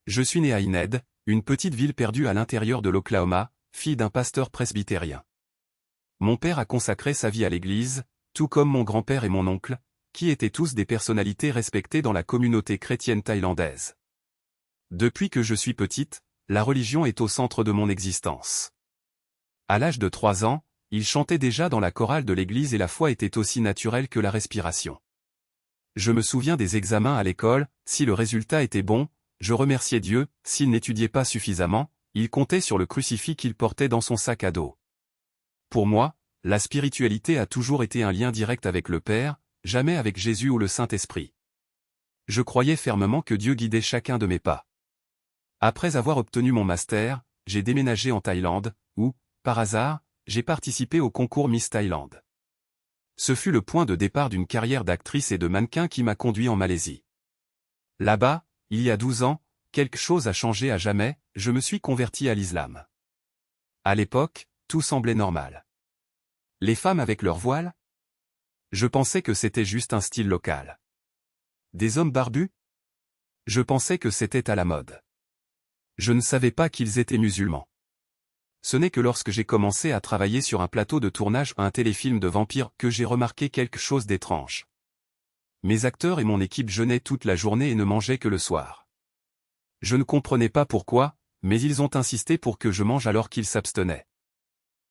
Je suis né à Enid, une petite ville perdue à l'intérieur de l'Oklahoma, fille d'un pasteur presbytérien. Mon père a consacré sa vie à l'Église, tout comme mon grand-père et mon oncle, qui étaient tous des personnalités respectées dans la communauté chrétienne thaïlandaise. Depuis que je suis petite, la religion est au centre de mon existence. À l'âge de 3 ans, il chantait déjà dans la chorale de l'église et la foi était aussi naturelle que la respiration. Je me souviens des examens à l'école, si le résultat était bon, je remerciais Dieu, s'il n'étudiait pas suffisamment, il comptait sur le crucifix qu'il portait dans son sac à dos. Pour moi, la spiritualité a toujours été un lien direct avec le Père, jamais avec Jésus ou le Saint-Esprit. Je croyais fermement que Dieu guidait chacun de mes pas. Après avoir obtenu mon master, j'ai déménagé en Thaïlande, où, par hasard, j'ai participé au concours Miss Thaïlande. Ce fut le point de départ d'une carrière d'actrice et de mannequin qui m'a conduit en Malaisie. Là-bas, il y a 12 ans, quelque chose a changé à jamais, je me suis converti à l'islam. À l'époque, tout semblait normal. Les femmes avec leur voile? Je pensais que c'était juste un style local. Des hommes barbus? Je pensais que c'était à la mode. Je ne savais pas qu'ils étaient musulmans. Ce n'est que lorsque j'ai commencé à travailler sur un plateau de tournage à un téléfilm de vampires que j'ai remarqué quelque chose d'étrange. Mes acteurs et mon équipe jeûnaient toute la journée et ne mangeaient que le soir. Je ne comprenais pas pourquoi, mais ils ont insisté pour que je mange alors qu'ils s'abstenaient.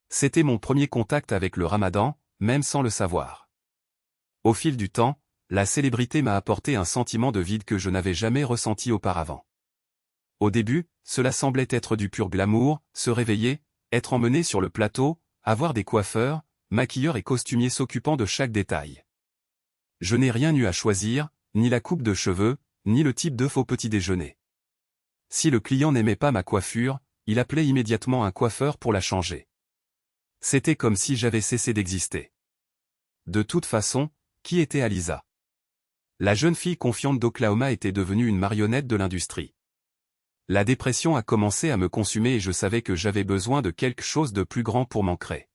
C'était mon premier contact avec le Ramadan, même sans le savoir. Au fil du temps, la célébrité m'a apporté un sentiment de vide que je n'avais jamais ressenti auparavant. Au début, cela semblait être du pur glamour, se réveiller, être emmené sur le plateau, avoir des coiffeurs, maquilleurs et costumiers s'occupant de chaque détail. Je n'ai rien eu à choisir, ni la coupe de cheveux, ni le type de faux petit déjeuner. Si le client n'aimait pas ma coiffure, il appelait immédiatement un coiffeur pour la changer. C'était comme si j'avais cessé d'exister. De toute façon, qui était Alisa? La jeune fille confiante d'Oklahoma était devenue une marionnette de l'industrie. La dépression a commencé à me consumer et je savais que j'avais besoin de quelque chose de plus grand pour m'ancrer.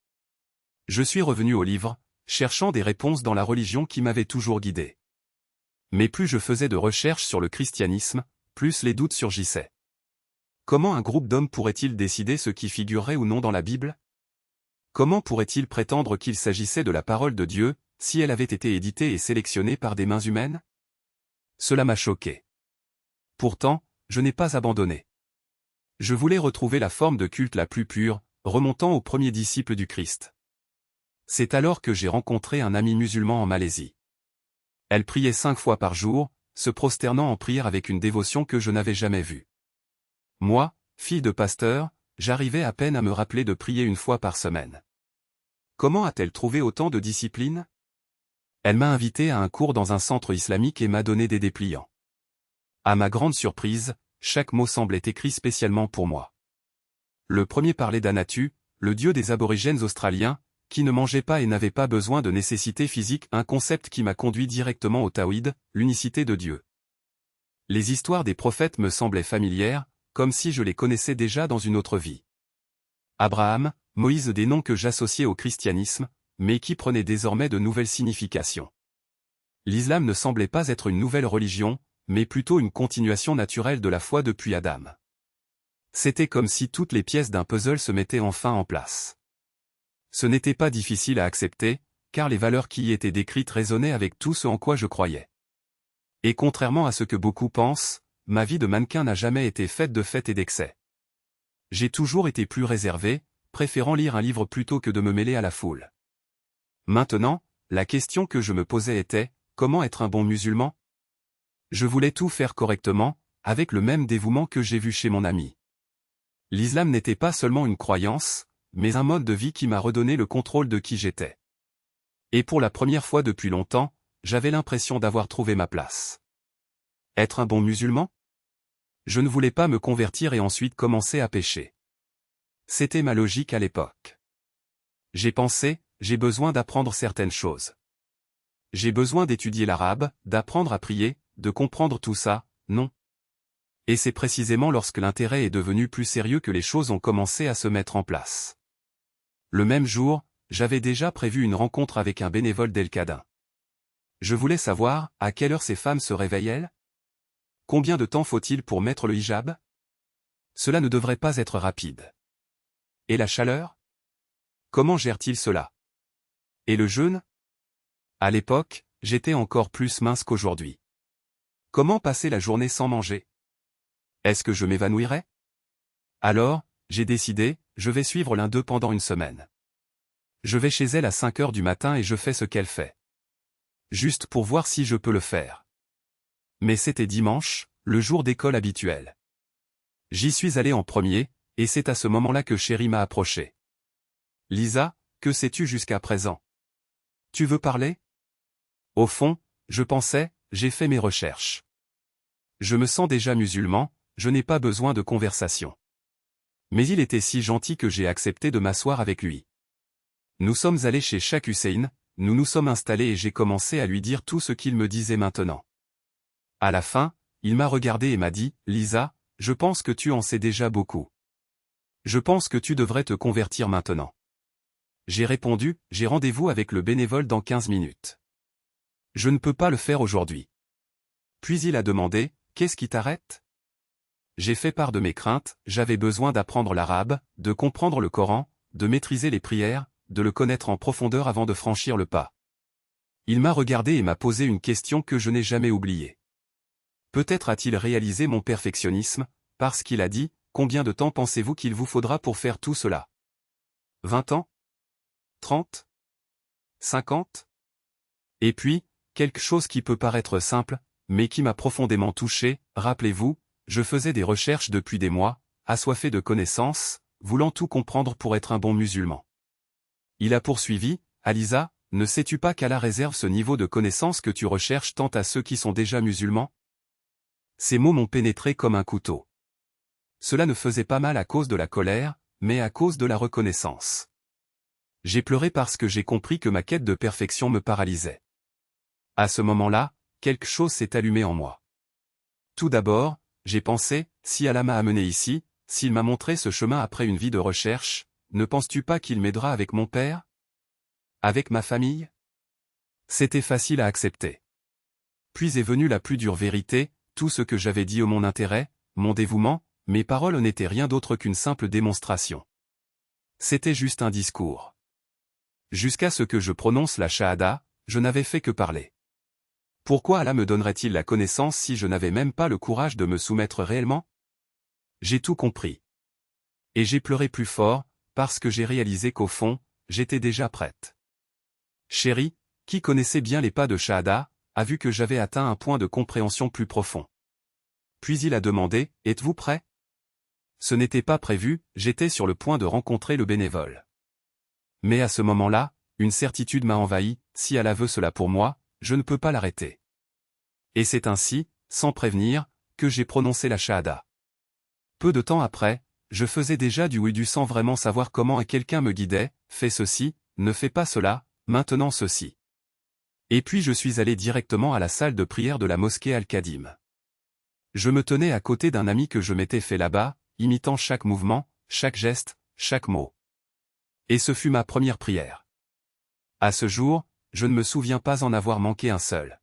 Je suis revenu au livre, cherchant des réponses dans la religion qui m'avait toujours guidé. Mais plus je faisais de recherches sur le christianisme, plus les doutes surgissaient. Comment un groupe d'hommes pourrait-il décider ce qui figurerait ou non dans la Bible? Comment pourrait-il prétendre qu'il s'agissait de la parole de Dieu, si elle avait été éditée et sélectionnée par des mains humaines? Cela m'a choqué. Pourtant, je n'ai pas abandonné. Je voulais retrouver la forme de culte la plus pure, remontant aux premiers disciples du Christ. C'est alors que j'ai rencontré un ami musulman en Malaisie. Elle priait 5 fois par jour, se prosternant en prière avec une dévotion que je n'avais jamais vue. Moi, fille de pasteur, j'arrivais à peine à me rappeler de prier 1 fois par semaine. Comment a-t-elle trouvé autant de discipline? Elle m'a invité à un cours dans un centre islamique et m'a donné des dépliants. À ma grande surprise, chaque mot semblait écrit spécialement pour moi. Le premier parlait d'Anatu, le dieu des aborigènes australiens, qui ne mangeait pas et n'avait pas besoin de nécessité physique, un concept qui m'a conduit directement au Tawhid, l'unicité de Dieu. Les histoires des prophètes me semblaient familières, comme si je les connaissais déjà dans une autre vie. Abraham, Moïse, des noms que j'associais au christianisme, mais qui prenaient désormais de nouvelles significations. L'islam ne semblait pas être une nouvelle religion, mais plutôt une continuation naturelle de la foi depuis Adam. C'était comme si toutes les pièces d'un puzzle se mettaient enfin en place. Ce n'était pas difficile à accepter, car les valeurs qui y étaient décrites résonnaient avec tout ce en quoi je croyais. Et contrairement à ce que beaucoup pensent, ma vie de mannequin n'a jamais été faite de fêtes et d'excès. J'ai toujours été plus réservé, préférant lire un livre plutôt que de me mêler à la foule. Maintenant, la question que je me posais était, comment être un bon musulman? Je voulais tout faire correctement, avec le même dévouement que j'ai vu chez mon ami. L'islam n'était pas seulement une croyance, mais un mode de vie qui m'a redonné le contrôle de qui j'étais. Et pour la première fois depuis longtemps, j'avais l'impression d'avoir trouvé ma place. Être un bon musulman? Je ne voulais pas me convertir et ensuite commencer à pécher. C'était ma logique à l'époque. J'ai pensé, j'ai besoin d'apprendre certaines choses. J'ai besoin d'étudier l'arabe, d'apprendre à prier, de comprendre tout ça, non. Et c'est précisément lorsque l'intérêt est devenu plus sérieux que les choses ont commencé à se mettre en place. Le même jour, j'avais déjà prévu une rencontre avec un bénévole d'El Khadin. Je voulais savoir, à quelle heure ces femmes se réveillent-elles? Combien de temps faut-il pour mettre le hijab? Cela ne devrait pas être rapide. Et la chaleur? Comment gère-t-il cela? Et le jeûne? À l'époque, j'étais encore plus mince qu'aujourd'hui. Comment passer la journée sans manger? Est-ce que je m'évanouirais? Alors, j'ai décidé, je vais suivre l'un d'eux pendant une semaine. Je vais chez elle à 5 heures du matin et je fais ce qu'elle fait. Juste pour voir si je peux le faire. Mais c'était dimanche, le jour d'école habituel. J'y suis allé en premier, et c'est à ce moment-là que Chérie m'a approché. Lisa, que sais-tu jusqu'à présent? Tu veux parler? Au fond, je pensais, j'ai fait mes recherches. Je me sens déjà musulman, je n'ai pas besoin de conversation. Mais il était si gentil que j'ai accepté de m'asseoir avec lui. Nous sommes allés chez Cheikh Hussein, nous nous sommes installés et j'ai commencé à lui dire tout ce qu'il me disait maintenant. À la fin, il m'a regardé et m'a dit, Lisa, je pense que tu en sais déjà beaucoup. Je pense que tu devrais te convertir maintenant. J'ai répondu, j'ai rendez-vous avec le bénévole dans 15 minutes. Je ne peux pas le faire aujourd'hui. Puis il a demandé, qu'est-ce qui t'arrête? J'ai fait part de mes craintes, j'avais besoin d'apprendre l'arabe, de comprendre le Coran, de maîtriser les prières, de le connaître en profondeur avant de franchir le pas. Il m'a regardé et m'a posé une question que je n'ai jamais oubliée. Peut-être a-t-il réalisé mon perfectionnisme, parce qu'il a dit, combien de temps pensez-vous qu'il vous faudra pour faire tout cela? 20 ans? 30? 50? Et puis, quelque chose qui peut paraître simple, mais qui m'a profondément touché, rappelez-vous, je faisais des recherches depuis des mois, assoiffé de connaissances, voulant tout comprendre pour être un bon musulman. Il a poursuivi, Alisa, ne sais-tu pas qu'Allah réserve ce niveau de connaissance que tu recherches tant à ceux qui sont déjà musulmans? Ces mots m'ont pénétré comme un couteau. Cela ne faisait pas mal à cause de la colère, mais à cause de la reconnaissance. J'ai pleuré parce que j'ai compris que ma quête de perfection me paralysait. À ce moment-là, quelque chose s'est allumé en moi. Tout d'abord, j'ai pensé, si Allah m'a amené ici, s'il m'a montré ce chemin après une vie de recherche, ne penses-tu pas qu'il m'aidera avec mon père? Avec ma famille? C'était facile à accepter. Puis est venue la plus dure vérité, tout ce que j'avais dit au mon intérêt, mon dévouement, mes paroles n'étaient rien d'autre qu'une simple démonstration. C'était juste un discours. Jusqu'à ce que je prononce la shahada, je n'avais fait que parler. Pourquoi Allah me donnerait-il la connaissance si je n'avais même pas le courage de me soumettre réellement? J'ai tout compris. Et j'ai pleuré plus fort, parce que j'ai réalisé qu'au fond, j'étais déjà prête. Chérie, qui connaissait bien les pas de shahada, a vu que j'avais atteint un point de compréhension plus profond. Puis il a demandé, êtes-vous prêt? Ce n'était pas prévu, j'étais sur le point de rencontrer le bénévole. Mais à ce moment-là, une certitude m'a envahi, si Allah veut cela pour moi, je ne peux pas l'arrêter. Et c'est ainsi, sans prévenir, que j'ai prononcé la shahada. Peu de temps après, je faisais déjà du wudu sans vraiment savoir comment et quelqu'un me guidait, fais ceci, ne fais pas cela, maintenant ceci. Et puis je suis allé directement à la salle de prière de la mosquée Al-Qadim. Je me tenais à côté d'un ami que je m'étais fait là-bas, imitant chaque mouvement, chaque geste, chaque mot. Et ce fut ma première prière. À ce jour, je ne me souviens pas en avoir manqué un seul.